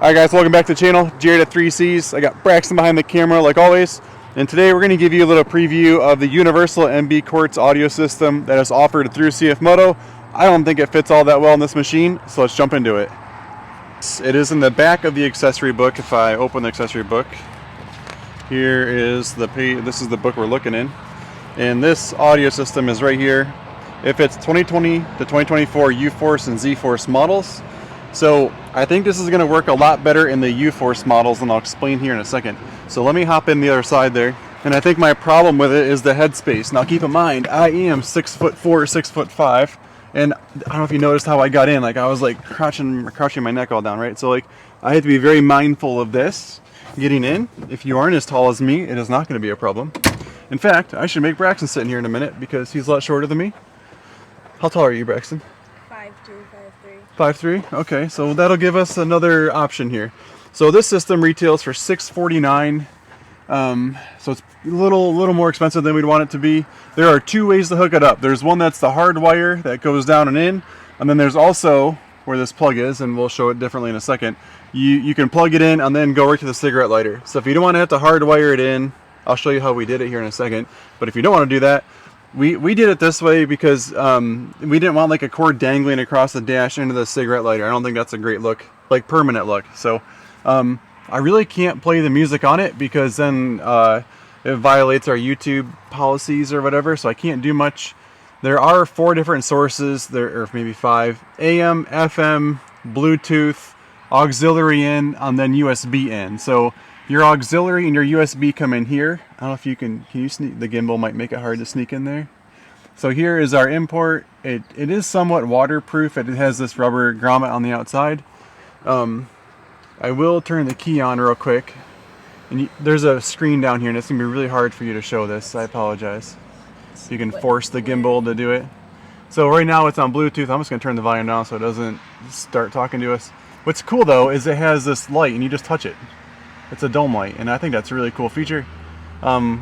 Alright guys, welcome back to the channel. Jared at 3Cs. I got Braxton behind the camera like always. And today we're going to give you a little preview of the universal MB Quartz audio system that is offered through CFMoto. I don't think it fits all that well in this machine, so let's jump into it. It is in the back of the accessory book. If I open the accessory book, here is the page. This is the book we're looking in. And this audio system is right here. It fits 2020 to 2024 UForce and ZForce models. So I think this is going to work a lot better in the UForce models, and I'll explain here in a second. So let me hop in the other side there. And I think my problem with it is the headspace. Now keep in mind, I am 6'4", 6'5", and I don't know if you noticed how I got in. Like I was like crouching my neck all down, right? So like I had to be very mindful of this getting in. If you aren't as tall as me, it is not going to be a problem. In fact, I should make Braxton sit in here in a minute because he's a lot shorter than me. How tall are you, Braxton? 5'2", 5'3". 5'3", okay, so that'll give us another option here. So this system retails for $649, so it's a little more expensive than we'd want it to be. There are two ways to hook it up. There's one that's the hard wire that goes down and in, and then there's also where this plug is, and we'll show it differently in a second. You can plug it in and then go right to the cigarette lighter. So if you don't want to have to hard wire it in, I'll show you how we did it here in a second. But if you don't want to do that, we did it this way because we didn't want like a cord dangling across the dash into the cigarette lighter. I don't think that's a great look, like permanent look. So I really can't play the music on it because then it violates our YouTube policies or whatever, so I can't do much. There are 4 different sources, or maybe 5: AM, FM, Bluetooth, auxiliary in, and then USB in. So your auxiliary and your USB come in here. I don't know if you can you sneak? The gimbal might make it hard to sneak in there. So here is our import. It is somewhat waterproof. It has this rubber grommet on the outside. I will turn the key on real quick. And there's a screen down here, and it's going to be really hard for you to show this. I apologize. If you can force the gimbal to do it. So right now it's on Bluetooth. I'm just going to turn the volume down so it doesn't start talking to us. What's cool though is it has this light, and you just touch it. It's a dome light, and I think that's a really cool feature.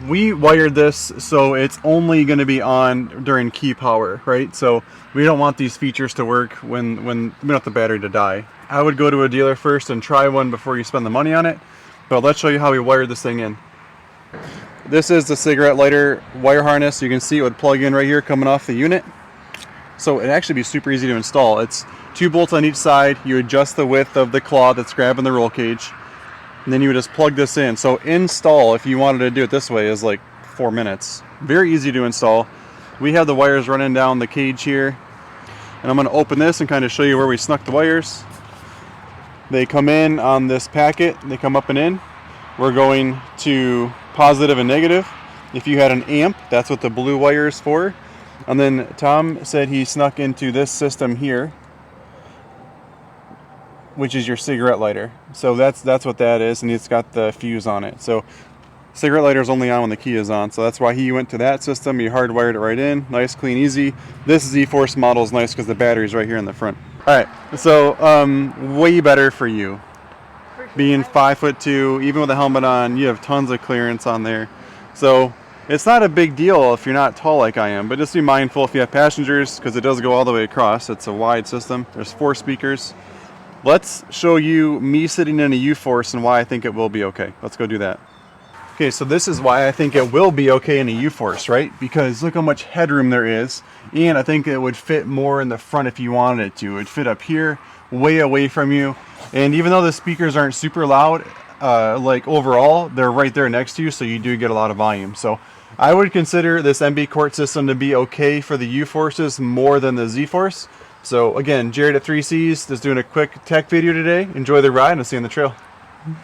We wired this so it's only going to be on during key power, right? So we don't want these features to work when we don't want the battery to die. I would go to a dealer first and try one before you spend the money on it, but let's show you how we wired this thing in. This is the cigarette lighter wire harness. You can see it would plug in right here coming off the unit. So it'd actually be super easy to install. It's 2 bolts on each side. You adjust the width of the claw that's grabbing the roll cage, and then you would just plug this in. So install, if you wanted to do it this way, is like 4 minutes. Very easy to install. We have the wires running down the cage here, and I'm going to open this and kind of show you where we snuck the wires. They come in on this packet. They come up and in. We're going to positive and negative. If you had an amp, that's what the blue wire is for. And then Tom said he snuck into this system here, which is your cigarette lighter. So that's what that is, and it's got the fuse on it. So cigarette lighter is only on when the key is on, so that's why he went to that system. He hardwired it right in, nice, clean, easy. This ZForce model is nice because the battery's right here in the front. All right, so way better for you. Being 5'2", even with a helmet on, you have tons of clearance on there. So it's not a big deal if you're not tall like I am, but just be mindful if you have passengers because it does go all the way across. It's a wide system. There's 4 speakers. Let's show you me sitting in a UForce and why I think it will be okay. Let's go do that. Okay, so this is why I think it will be okay in a UForce, right? Because look how much headroom there is, and I think it would fit more in the front if you wanted it to. It would fit up here, way away from you, and even though the speakers aren't super loud, like overall, they're right there next to you, so you do get a lot of volume. So I would consider this MB Quart system to be okay for the UForces more than the ZForce. So again, Jared at 3Cs, just doing a quick tech video today. Enjoy the ride, and I'll see you on the trail.